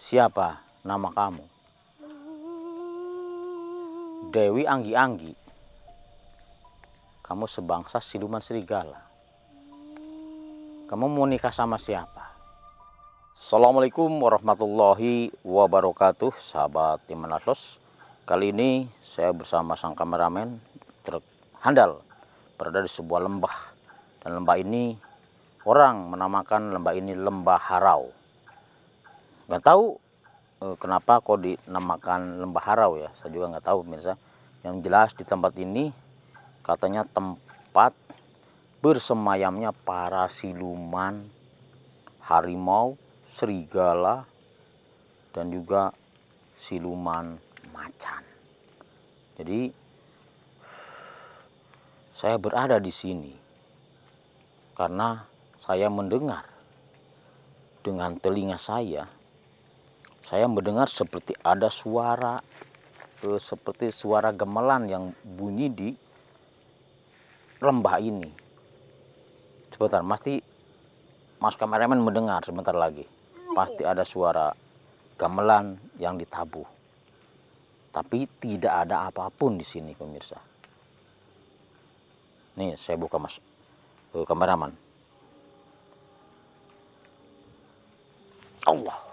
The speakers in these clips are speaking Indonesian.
Siapa nama kamu? Dewi Anggi-Anggi. Kamu sebangsa siluman serigala. Kamu mau nikah sama siapa? Assalamualaikum warahmatullahi wabarakatuh, sahabat Timanasos. Kali ini saya bersama sang kameramen terhandal berada di sebuah lembah. Dan lembah ini, orang menamakan lembah ini Lembah Harau. Nggak tahu kenapa kok dinamakan Lembah Harau ya, saya juga nggak tahu pemirsa. Yang jelas di tempat ini katanya tempat bersemayamnya para siluman, harimau, serigala, dan juga siluman macan. Jadi saya berada di sini karena saya mendengar dengan telinga saya mendengar seperti ada suara seperti suara gamelan yang bunyi di lembah ini. Sebentar, pasti Mas kameramen mendengar sebentar lagi. Pasti ada suara gamelan yang ditabuh. Tapi tidak ada apapun di sini pemirsa. Nih saya buka Mas kameraman. Allah.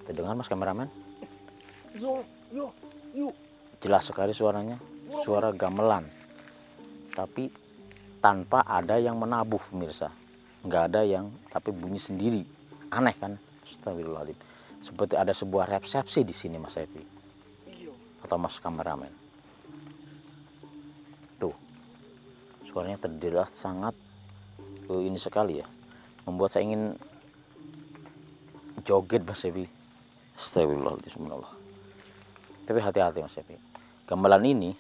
Terdengar Mas kameramen? Yuk. Jelas sekali suaranya, suara gamelan. Tapi tanpa ada yang menabuh pemirsa. Nggak ada yang, tapi bunyi sendiri. Aneh kan? Astagfirullahaladzim. Seperti ada sebuah resepsi di sini Mas Epi. Atau Mas kameramen. Tuh. Suaranya terdengar sangat ini sekali ya. Membuat saya ingin joget Mas Epi. Astagfirullahaladzim. Tapi hati-hati Mas Epi. Gamelan ini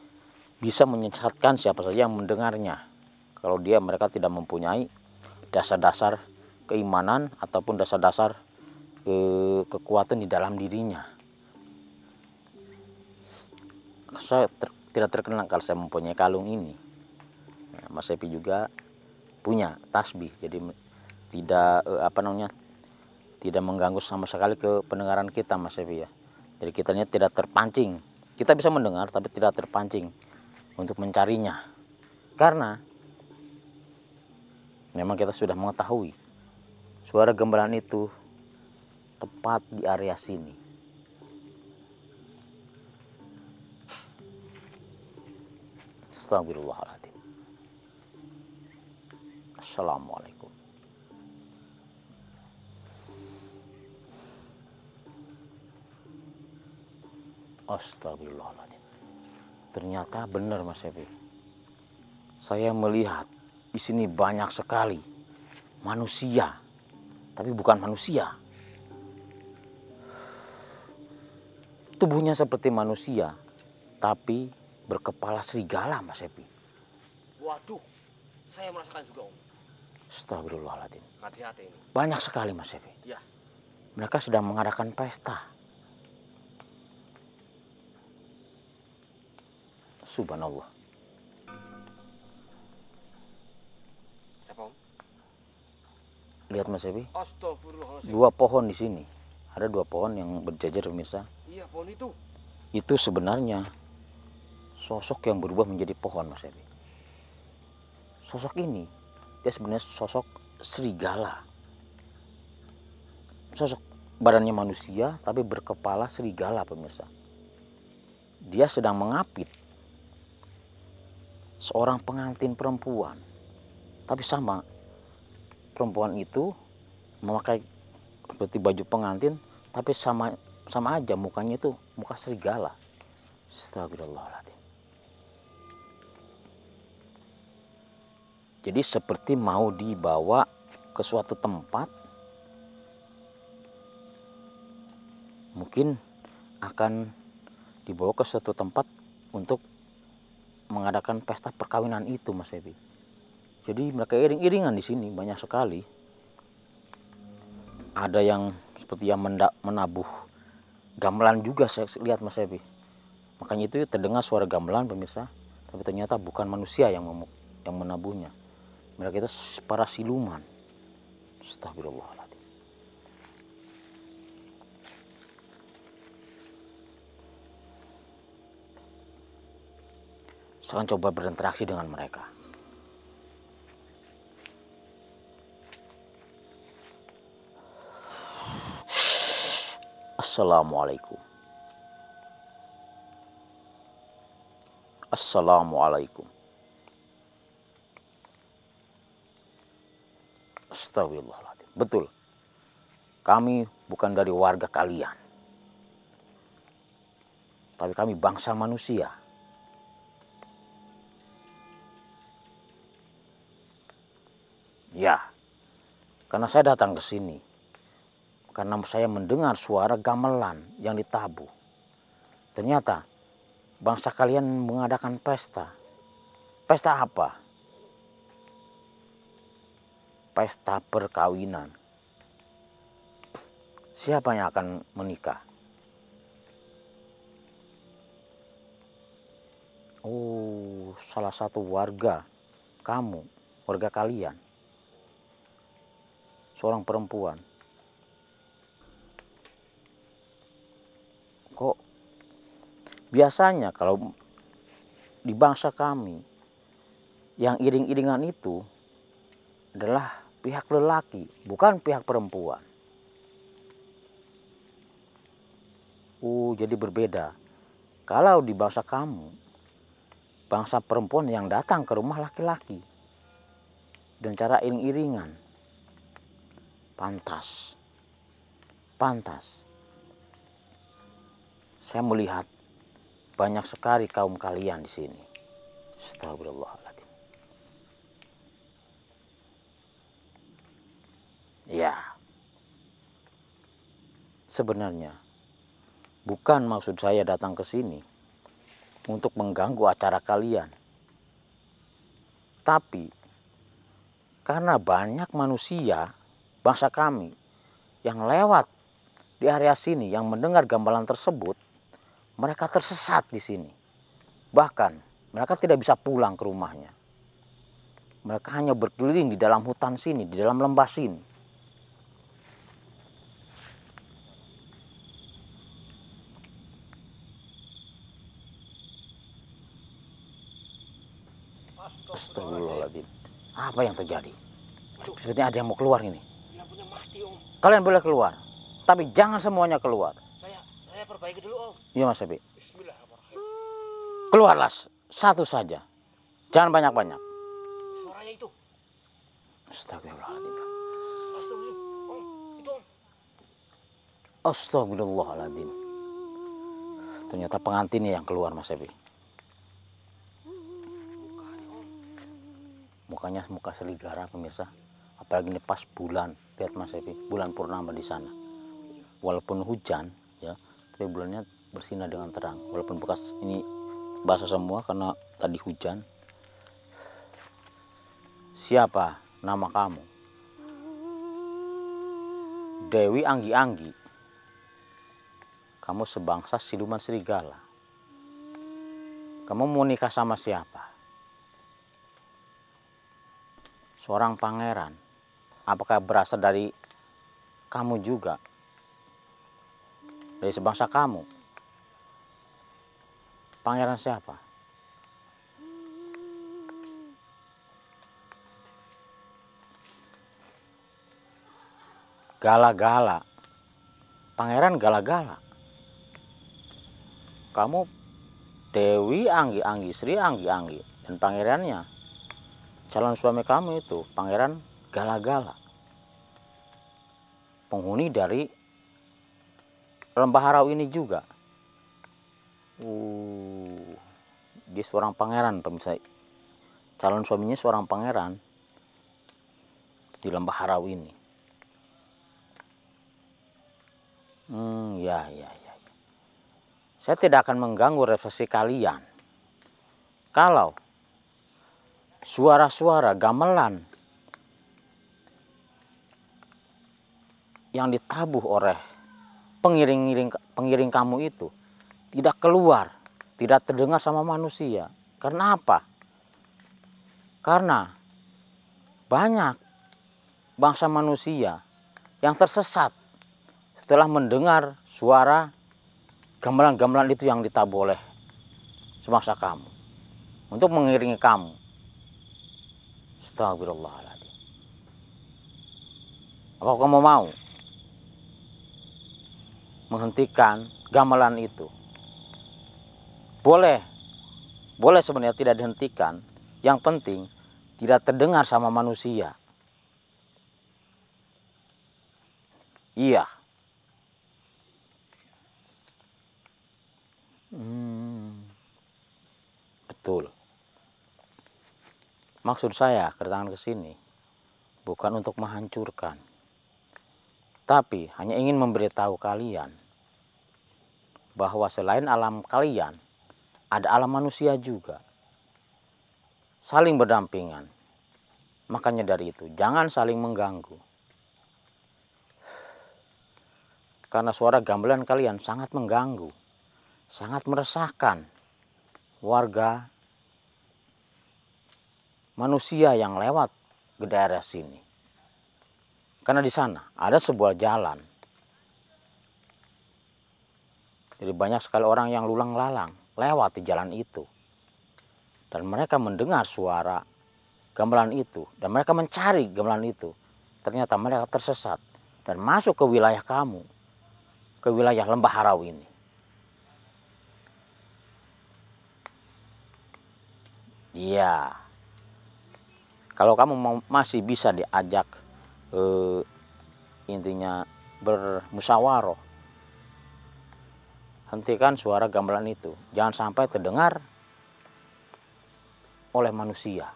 bisa menyesatkan siapa saja yang mendengarnya. Kalau mereka tidak mempunyai dasar-dasar keimanan ataupun dasar-dasar kekuatan di dalam dirinya. Saya tidak terkenal kalau saya mempunyai kalung ini. Nah, Mas Epi juga punya tasbih, jadi tidak tidak mengganggu sama sekali ke pendengaran kita Mas Epi ya. Jadi kitanya tidak terpancing. Kita bisa mendengar tapi tidak terpancing untuk mencarinya. Karena memang kita sudah mengetahui suara gamelan itu tepat di area sini. Astagfirullahaladzim. Assalamualaikum. Astagfirullahaladzim. Ternyata benar Mas Epi. Saya melihat di sini banyak sekali manusia, tapi bukan manusia. Tubuhnya seperti manusia, tapi berkepala serigala Mas Epi. Waduh, saya merasakan juga Om. Astagfirullahaladzim. Hati-hati ini. Banyak sekali Mas Epi. Ya. Mereka sedang mengadakan pesta. Subhanallah. Siapa Om? Lihat Mas Epi. Astagfirullahaladzim. Dua pohon di sini. Ada dua pohon yang berjajar pemirsa. Iya pohon itu. Itu sebenarnya sosok yang berubah menjadi pohon Mas Epi. Sosok ini dia sebenarnya sosok serigala. Sosok badannya manusia tapi berkepala serigala pemirsa. Dia sedang mengapit seorang pengantin perempuan. Tapi sama, perempuan itu memakai seperti baju pengantin, tapi sama aja mukanya itu muka serigala. Astagfirullahaladzim. Jadi seperti mau dibawa ke suatu tempat, mungkin akan dibawa ke suatu tempat untuk mengadakan pesta perkawinan itu Mas Epi. Jadi mereka iring-iringan di sini banyak sekali. Ada yang seperti yang menabuh gamelan juga saya lihat Mas Ebi. Makanya itu terdengar suara gamelan pemirsa, tapi ternyata bukan manusia yang menabuhnya. Mereka itu para siluman. Astagfirullahaladzim. Saya akan coba berinteraksi dengan mereka. Assalamualaikum. Assalamualaikum. Astagfirullahaladzim. Betul. Kami bukan dari warga kalian. Tapi kami bangsa manusia. Ya. Karena saya datang ke sini. Karena saya mendengar suara gamelan yang ditabuh. Ternyata bangsa kalian mengadakan pesta. Pesta apa? Pesta perkawinan. Siapa yang akan menikah? Oh, salah satu warga kamu, warga kalian. Seorang perempuan. Kok biasanya kalau di bangsa kami yang iring-iringan itu adalah pihak lelaki, bukan pihak perempuan. Jadi berbeda. Kalau di bangsa kamu, bangsa perempuan yang datang ke rumah laki-laki dan cara iring-iringan. Pantas. Saya melihat banyak sekali kaum kalian di sini. Astagfirullahaladzim. Ya. Sebenarnya bukan maksud saya datang ke sini untuk mengganggu acara kalian. Tapi karena banyak manusia bangsa kami yang lewat di area sini yang mendengar gamelan tersebut, mereka tersesat di sini. Bahkan mereka tidak bisa pulang ke rumahnya. Mereka hanya berkeliling di dalam hutan sini, di dalam lembah sini. Astagfirullahaladzim. Apa yang terjadi? Sepertinya ada yang mau keluar ini. Lampunya mati, Om. Kalian boleh keluar, tapi jangan semuanya keluar. Saya perbaiki dulu, Om. Iya Mas Ebi. Bismillahirrahmanirrahim. Keluarlah satu saja. Jangan banyak-banyak. Suaranya itu. Astagfirullahaladzim. Astagfirullahaladzim. Om, itu, Om. Astagfirullahaladzim. Ternyata pengantinnya yang keluar Mas Ebi. Mukanya muka serigala pemirsa. Apalagi ini pas bulan. Lihat Mas Ebi, bulan purnama di sana. Walaupun hujan ya, tapi bulannya bersinar dengan terang. Walaupun bekas ini basah semua karena tadi hujan. Siapa nama kamu? Dewi Anggi-Anggi. Kamu sebangsa siluman serigala. Kamu mau nikah sama siapa? Seorang pangeran. Apakah berasal dari kamu juga? Dari sebangsa kamu? Pangeran siapa? Gala-gala. Pangeran Gala-gala. Kamu Dewi Anggi-Anggi, Sri Anggi-Anggi. Dan pangerannya, calon suami kamu itu Pangeran Gala-gala. Penghuni dari Lembah Harau ini juga. Dia seorang pangeran pemirsa. Calon suaminya seorang pangeran di Lembah Harau ini. Ya. Saya tidak akan mengganggu refleksi kalian. Kalau suara-suara gamelan yang ditabuh oleh pengiring kamu itu tidak keluar, tidak terdengar sama manusia. Karena apa? Karena banyak bangsa manusia yang tersesat setelah mendengar suara gamelan-gamelan itu yang ditabuh oleh semangsa kamu untuk mengiringi kamu. Astagfirullahaladzim. Apa kamu mau menghentikan gamelan itu? Boleh sebenarnya tidak dihentikan. Yang penting tidak terdengar sama manusia. Iya. Betul. Maksud saya kedatangan ke sini bukan untuk menghancurkan, tapi hanya ingin memberitahu kalian bahwa selain alam kalian, ada alam manusia juga. Saling berdampingan. Makanya dari itu, jangan saling mengganggu. Karena suara gamelan kalian sangat mengganggu, sangat meresahkan warga manusia yang lewat ke daerah sini. Karena di sana ada sebuah jalan. Jadi banyak sekali orang yang lulang lalang lewat di jalan itu. Dan mereka mendengar suara gamelan itu. Dan mereka mencari gamelan itu. Ternyata mereka tersesat dan masuk ke wilayah kamu. Ke wilayah Lembah Harau ini. Iya. Kalau kamu masih bisa diajak intinya bermusyawarah, hentikan suara gamelan itu. Jangan sampai terdengar oleh manusia.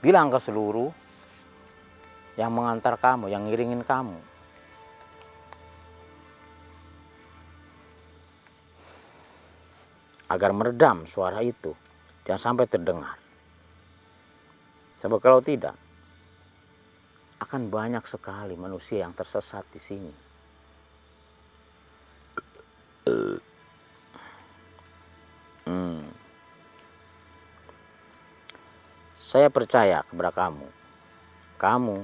Bilang ke seluruh yang mengantar kamu, yang ngiringin kamu. Agar meredam suara itu. Jangan sampai terdengar. Sebab kalau tidak, akan banyak sekali manusia yang tersesat di sini. Saya percaya kepada kamu. Kamu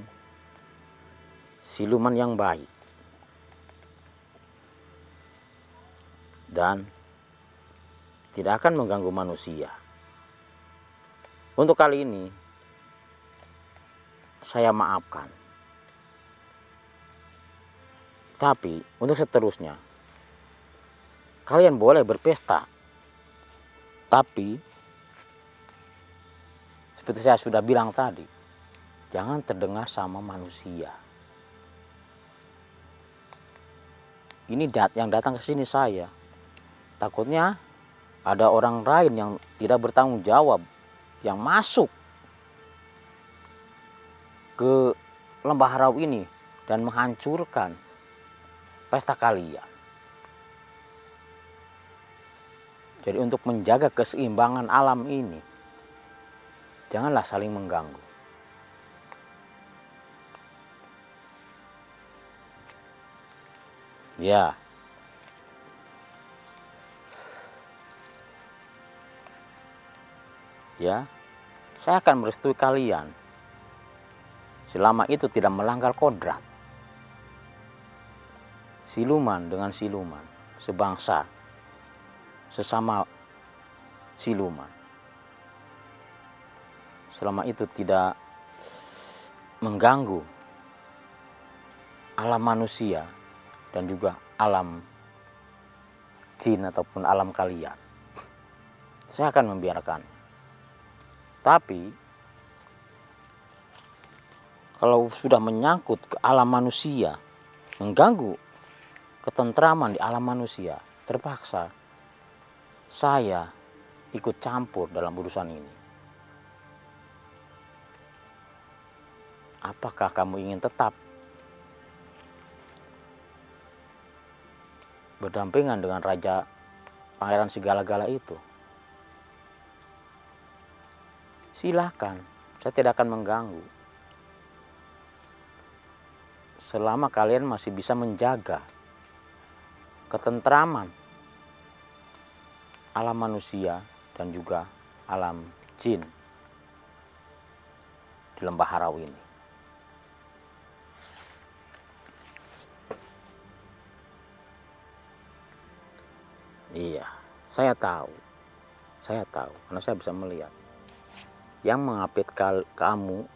siluman yang baik. Dan tidak akan mengganggu manusia. Untuk kali ini, saya maafkan. Tapi untuk seterusnya, kalian boleh berpesta. Tapi, seperti saya sudah bilang tadi, jangan terdengar sama manusia. Ini yang datang ke sini saya. Takutnya ada orang lain yang tidak bertanggung jawab yang masuk ke Lembah Harau ini dan menghancurkan pesta kalian. Jadi untuk menjaga keseimbangan alam ini, janganlah saling mengganggu. Ya. Ya, saya akan merestui kalian selama itu tidak melanggar kodrat. Siluman dengan siluman, sebangsa, sesama siluman. Selama itu tidak mengganggu alam manusia dan juga alam jin ataupun alam kalian, saya akan membiarkan. Tapi kalau sudah menyangkut ke alam manusia, mengganggu ketentraman di alam manusia, terpaksa saya ikut campur dalam urusan ini. Apakah kamu ingin tetap berdampingan dengan Raja Pangeran Segala-Gala itu? Silakan, saya tidak akan mengganggu. selama kalian masih bisa menjaga ketentraman alam manusia dan juga alam jin di Lembah Harau ini. Iya, saya tahu karena saya bisa melihat yang mengapit kamu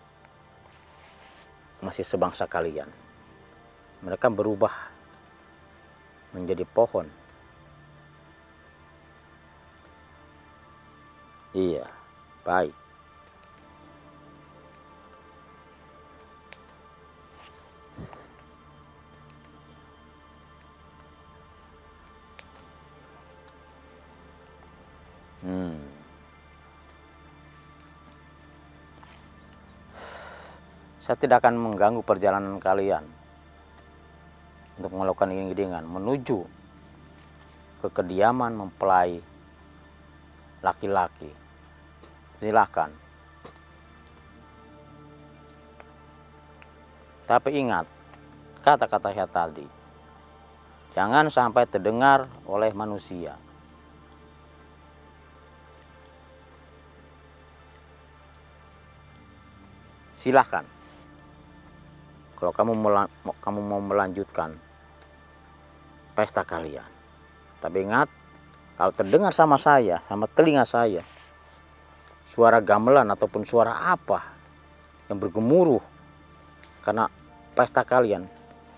masih sebangsa kalian. Mereka berubah menjadi pohon. Iya, baik. Saya tidak akan mengganggu perjalanan kalian untuk melakukan iring-iringan menuju ke kediaman mempelai laki-laki. Silakan. Tapi ingat kata-kata saya tadi. Jangan sampai terdengar oleh manusia. Silakan. Kalau kamu mau melanjutkan pesta kalian. Tapi ingat, kalau terdengar sama saya, sama telinga saya, suara gamelan ataupun suara apa yang bergemuruh karena pesta kalian,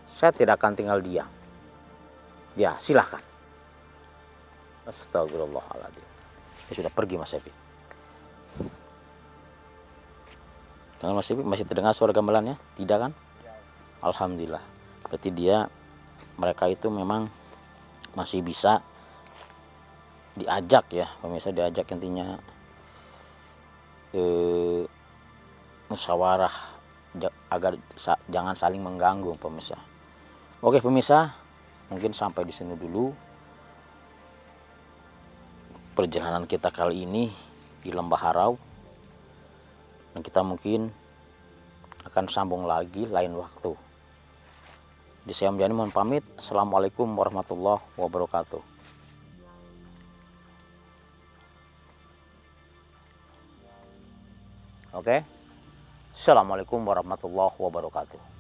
saya tidak akan tinggal diam. Ya, silahkan. Astagfirullahaladzim. Ya sudah pergi Mas Evi. Jangan Mas Evi, masih terdengar suara gamelannya? Tidak kan? Alhamdulillah. Berarti mereka itu memang masih bisa diajak ya, pemirsa, diajak intinya musyawarah agar jangan saling mengganggu pemirsa. Oke pemirsa, mungkin sampai di sini dulu perjalanan kita kali ini di Lembah Harau, dan kita mungkin akan sambung lagi lain waktu. Di saya Om Jani mohon pamit. Assalamualaikum warahmatullahi wabarakatuh. Oke. Assalamualaikum warahmatullahi wabarakatuh.